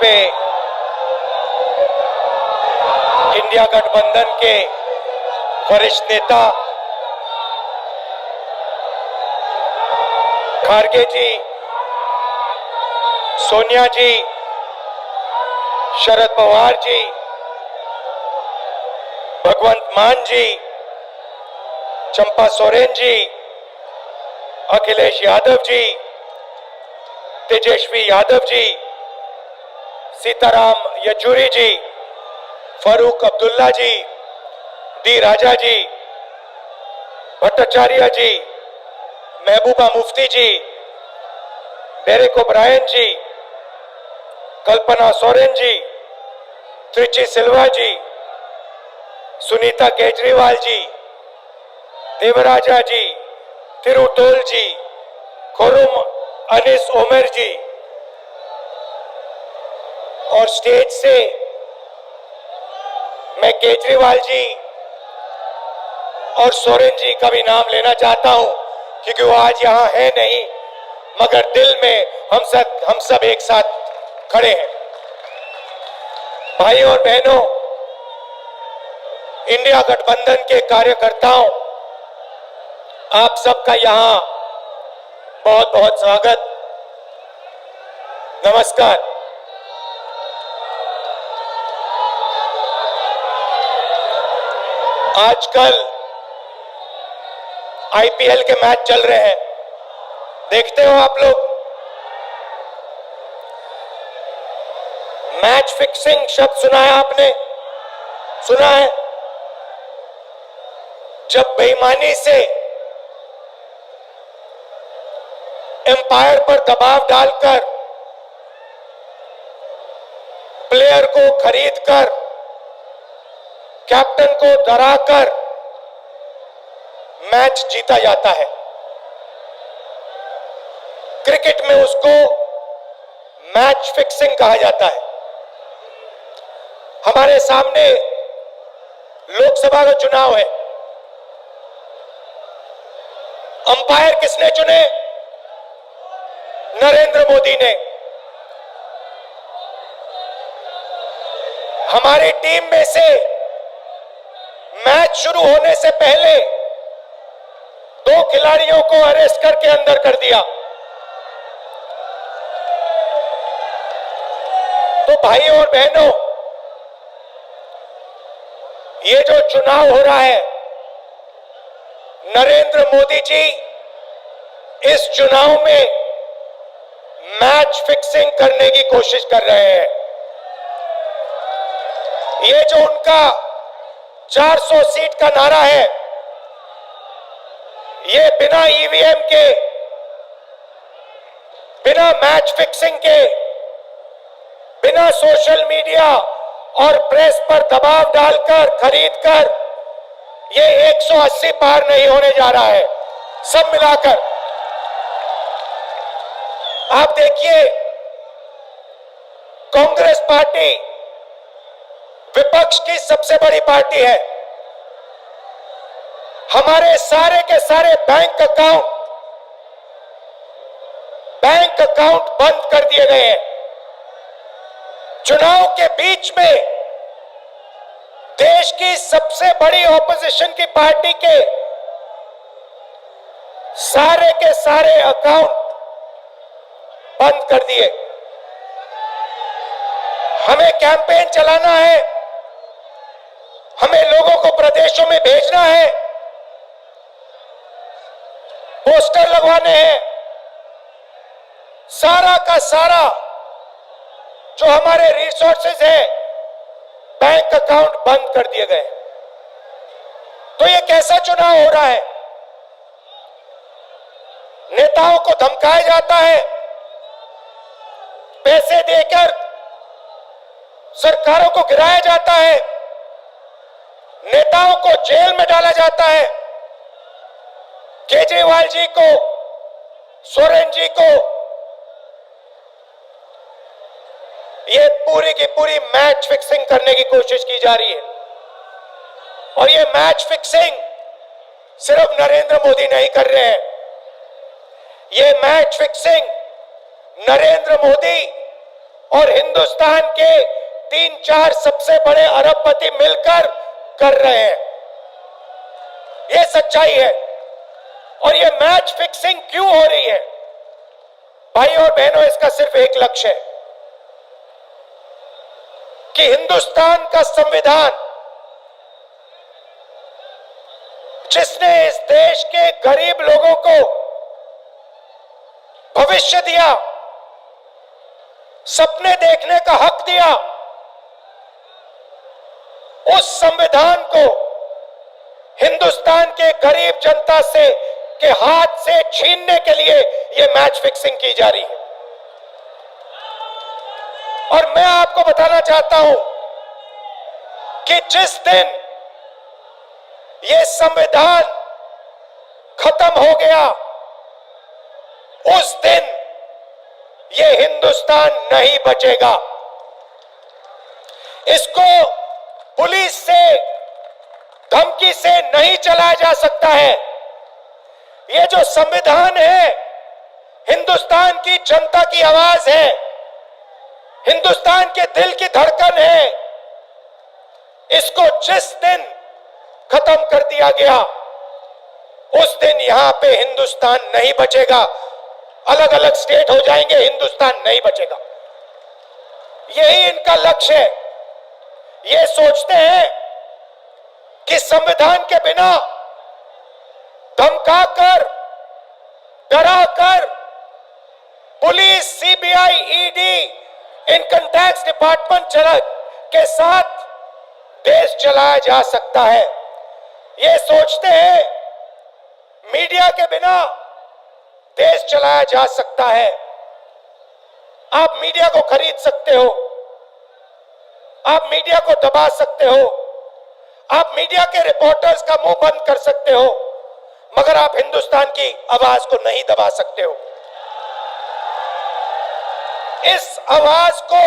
पे इंडिया गठबंधन के वरिष्ठ नेता खड़गे जी, सोनिया जी, शरद पवार जी, भगवंत मान जी, चंपा सोरेन जी, अखिलेश यादव जी, तेजस्वी यादव जी, सीताराम येचुरी जी, फारूक अब्दुल्ला जी, डी राजा जी, भट्टाचार्य जी, महबूबा मुफ्ती जी, डेरेक ओब्रायन जी, कल्पना सोरेन जी, त्रिची सिल्वा जी, सुनीता केजरीवाल जी, देवराजा जी, तिरुतोल जी, खुरुम अनिस उमर जी, और स्टेज से मैं केजरीवाल जी और सोरेन जी का भी नाम लेना चाहता हूं, क्योंकि वो आज यहां है नहीं, मगर दिल में हम सब एक साथ खड़े हैं। भाई और बहनों, इंडिया गठबंधन के कार्यकर्ताओं, आप सबका यहां बहुत बहुत स्वागत, नमस्कार। आजकल आईपीएल के मैच चल रहे हैं, देखते हो आप लोग। मैच फिक्सिंग शब्द सुना है आपने? सुना है? जब बेईमानी से एम्पायर पर दबाव डालकर प्लेयर को खरीदकर कैप्टन को डराकर मैच जीता जाता है। क्रिकेट में उसको मैच फिक्सिंग कहा जाता है। हमारे सामने लोकसभा का चुनाव है। अंपायर किसने चुने? नरेंद्र मोदी ने। हमारी टीम में से मैच शुरू होने से पहले 2 खिलाड़ियों को अरेस्ट करके अंदर कर दिया। तो भाई और बहनों, ये जो चुनाव हो रहा है, नरेंद्र मोदी जी इस चुनाव में मैच फिक्सिंग करने की कोशिश कर रहे हैं। ये जो उनका 400 सीट का नारा है, ये बिना ईवीएम के, बिना मैच फिक्सिंग के, बिना सोशल मीडिया और प्रेस पर दबाव डालकर खरीदकर, ये 180 पार नहीं होने जा रहा है। सब मिलाकर आप देखिए, कांग्रेस पार्टी विपक्ष की सबसे बड़ी पार्टी है। हमारे सारे के सारे बैंक अकाउंट बंद कर दिए गए हैं। चुनाव के बीच में देश की सबसे बड़ी ऑपोजिशन की पार्टी के सारे अकाउंट बंद कर दिए। हमें कैंपेन चलाना है, हमें लोगों को प्रदेशों में भेजना है, पोस्टर लगवाने हैं। सारा का सारा जो हमारे रिसोर्सेज है, बैंक अकाउंट बंद कर दिए गए। तो ये कैसा चुनाव हो रहा है? नेताओं को धमकाया जाता है, पैसे देकर सरकारों को गिराया जाता है, नेताओं को जेल में डाला जाता है। केजरीवाल जी को, सोरेन जी को, ये पूरी की पूरी मैच फिक्सिंग करने की कोशिश की जा रही है। और ये मैच फिक्सिंग सिर्फ नरेंद्र मोदी नहीं कर रहे हैं, ये मैच फिक्सिंग नरेंद्र मोदी और हिंदुस्तान के 3-4 सबसे बड़े अरबपति मिलकर कर रहे हैं। यह सच्चाई है। और यह मैच फिक्सिंग क्यों हो रही है? भाई और बहनों, इसका सिर्फ एक लक्ष्य है कि हिंदुस्तान का संविधान, जिसने इस देश के गरीब लोगों को भविष्य दिया, सपने देखने का हक दिया, उस संविधान को हिंदुस्तान के गरीब जनता से के हाथ से छीनने के लिए यह मैच फिक्सिंग की जा रही है। और मैं आपको बताना चाहता हूं कि जिस दिन यह संविधान खत्म हो गया, उस दिन यह हिंदुस्तान नहीं बचेगा। इसको पुलिस से, धमकी से नहीं चलाया जा सकता है। यह जो संविधान है, हिंदुस्तान की जनता की आवाज है, हिंदुस्तान के दिल की धड़कन है। इसको जिस दिन खत्म कर दिया गया, उस दिन यहां पे हिंदुस्तान नहीं बचेगा। अलग अलग स्टेट हो जाएंगे, हिंदुस्तान नहीं बचेगा। यही इनका लक्ष्य है। ये सोचते हैं कि संविधान के बिना धमकाकर, डराकर police, CBI, ED, income tax department के साथ देश चलाया जा सकता है। ये सोचते हैं मीडिया के बिना देश चलाया जा सकता है। आप मीडिया को खरीद सकते हो, आप मीडिया को दबा सकते हो, आप मीडिया के रिपोर्टर्स का मुंह बंद कर सकते हो, मगर आप हिंदुस्तान की आवाज को नहीं दबा सकते हो। इस आवाज को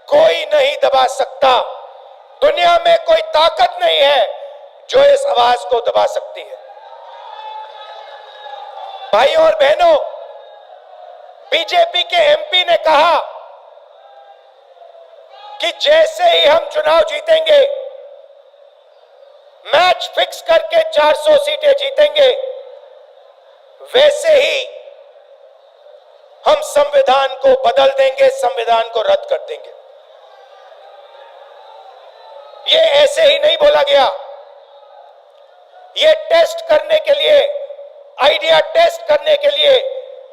कोई नहीं दबा सकता। दुनिया में कोई ताकत नहीं है जो इस आवाज को दबा सकती है। भाई और बहनों, बीजेपी के एमपी ने कहा कि जैसे ही हम चुनाव जीतेंगे, मैच फिक्स करके 400 सीटें जीतेंगे, वैसे ही हम संविधान को बदल देंगे, संविधान को रद्द कर देंगे। ये ऐसे ही नहीं बोला गया। ये टेस्ट करने के लिए, आइडिया टेस्ट करने के लिए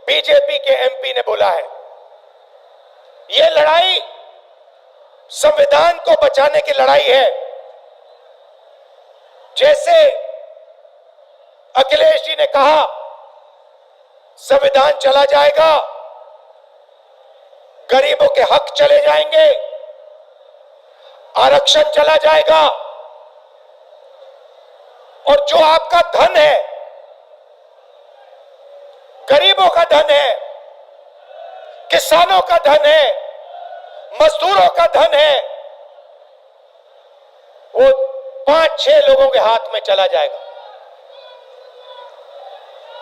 बीजेपी के एमपी ने बोला है। ये लड़ाई संविधान को बचाने की लड़ाई है। जैसे अखिलेश जी ने कहा, संविधान चला जाएगा, गरीबों के हक चले जाएंगे, आरक्षण चला जाएगा, और जो आपका धन है, गरीबों का धन है, किसानों का धन है, मजदूरों का धन है, वो 5-6 लोगों के हाथ में चला जाएगा।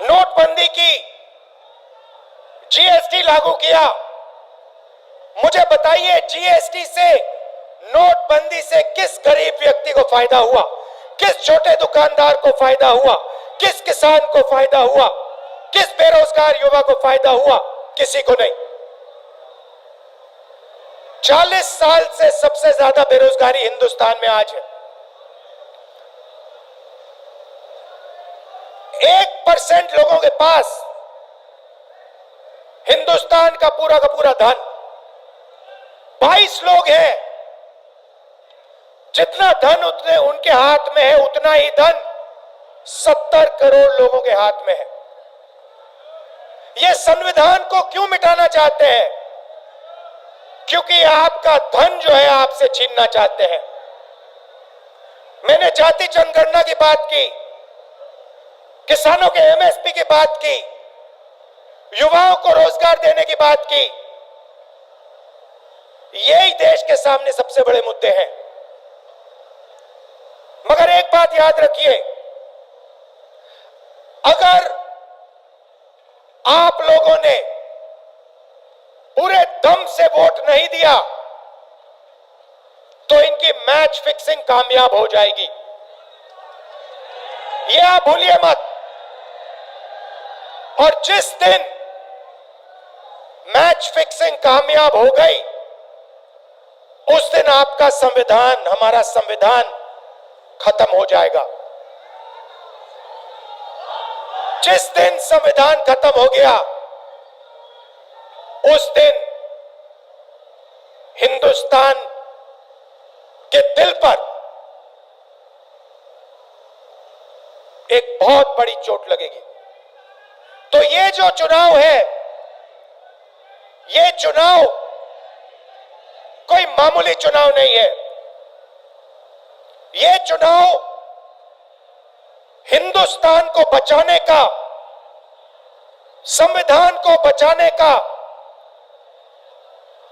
नोटबंदी की, जीएसटी लागू किया। मुझे बताइए, जीएसटी से, नोटबंदी से किस गरीब व्यक्ति को फायदा हुआ? किस छोटे दुकानदार को फायदा हुआ? किस किसान को फायदा हुआ? किस बेरोजगार युवा को फायदा हुआ? किसी को नहीं। 40 साल से सबसे ज्यादा बेरोजगारी हिंदुस्तान में आज है। 1% लोगों के पास हिंदुस्तान का पूरा धन, 22 लोग हैं। जितना धन उतने उनके हाथ में है, उतना ही धन 70 करोड़ लोगों के हाथ में है। ये संविधान को क्यों मिटाना चाहते हैं? क्योंकि आपका धन जो है आपसे छीनना चाहते हैं। मैंने जाति जनगणना की बात की, किसानों के एमएसपी की बात की, युवाओं को रोजगार देने की बात की। यही देश के सामने सबसे बड़े मुद्दे हैं। मगर एक बात याद रखिए, अगर आप लोगों ने पूरे दम से वोट नहीं दिया तो इनकी मैच फिक्सिंग कामयाब हो जाएगी, ये आप भूलिए मत। और जिस दिन मैच फिक्सिंग कामयाब हो गई उस दिन आपका संविधान, हमारा संविधान खत्म हो जाएगा। जिस दिन संविधान खत्म हो गया उस दिन हिंदुस्तान के दिल पर एक बहुत बड़ी चोट लगेगी। तो ये जो चुनाव है, ये चुनाव कोई मामूली चुनाव नहीं है। ये चुनाव हिंदुस्तान को बचाने का, संविधान को बचाने का,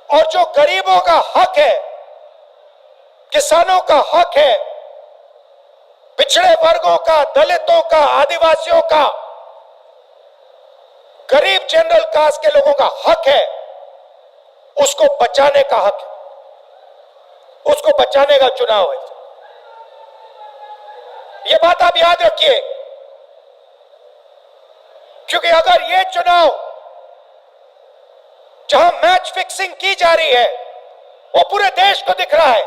और जो गरीबों का हक है, किसानों का हक है, पिछड़े वर्गों का, दलितों का, आदिवासियों का, गरीब जनरल कास्ट के लोगों का हक है, उसको बचाने का हक है, उसको बचाने का चुनाव है। यह बात आप याद रखिए, क्योंकि अगर यह चुनाव जहां मैच फिक्सिंग की जा रही है वो पूरे देश को दिख रहा है,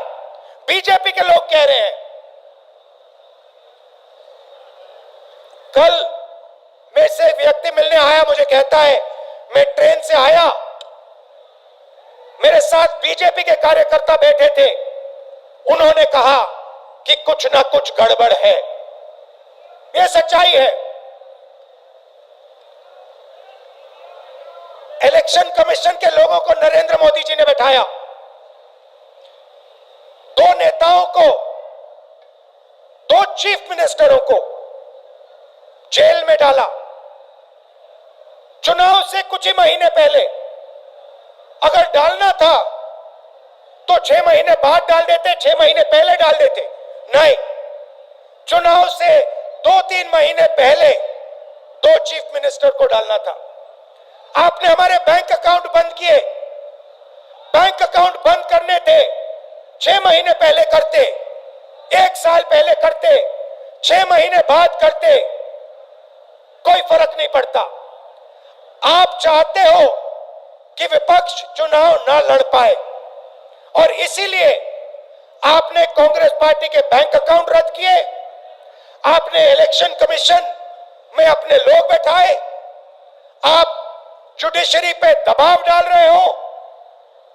बीजेपी के लोग कह रहे हैं। कल मेरे से एक व्यक्ति मिलने आया, मुझे कहता है मैं ट्रेन से आया, मेरे साथ बीजेपी के कार्यकर्ता बैठे थे, उन्होंने कहा कि कुछ ना कुछ गड़बड़ है। यह सच्चाई है। इलेक्शन कमीशन के लोगों को नरेंद्र मोदी जी ने बैठाया, दो नेताओं को, दो चीफ मिनिस्टरों को जेल में डाला। चुनाव से कुछ ही महीने पहले अगर डालना था तो 6 महीने बाद डाल देते, 6 महीने पहले डाल देते। नहीं, चुनाव से 2-3 महीने पहले 2 चीफ मिनिस्टर को डालना था। आपने हमारे बैंक अकाउंट बंद किए। बैंक अकाउंट बंद करने थे, 6 महीने पहले करते, 1 साल पहले करते, 6 महीने बाद करते, कोई फर्क नहीं पड़ता। आप चाहते हो कि विपक्ष चुनाव ना लड़ पाए और इसीलिए आपने कांग्रेस पार्टी के बैंक अकाउंट रद्द किए, आपने इलेक्शन कमीशन में अपने लोग बैठाए, आप जुडिशरी पे दबाव डाल रहे हो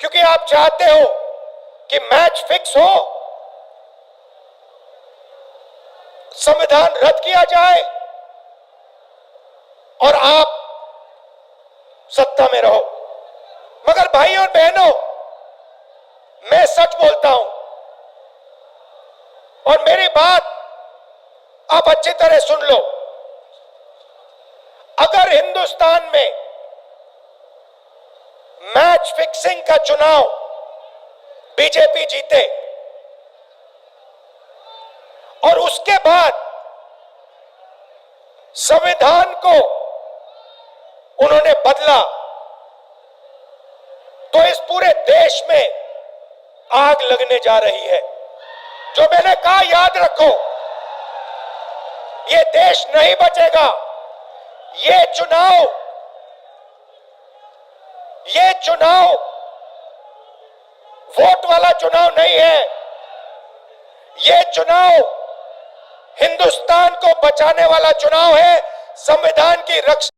क्योंकि आप चाहते हो कि मैच फिक्स हो, संविधान रद्द किया जाए और आप सत्ता में रहो। मगर भाइयों और बहनों, मैं सच बोलता हूं और मेरी बात आप अच्छी तरह सुन लो। अगर हिंदुस्तान में मैच फिक्सिंग का चुनाव बीजेपी जीते और उसके बाद संविधान को उन्होंने बदला, तो इस पूरे देश में आग लगने जा रही है। जो मैंने कहा याद रखो, ये देश नहीं बचेगा। ये चुनाव वोट वाला चुनाव नहीं है। ये चुनाव हिंदुस्तान को बचाने वाला चुनाव है, संविधान की रक्षा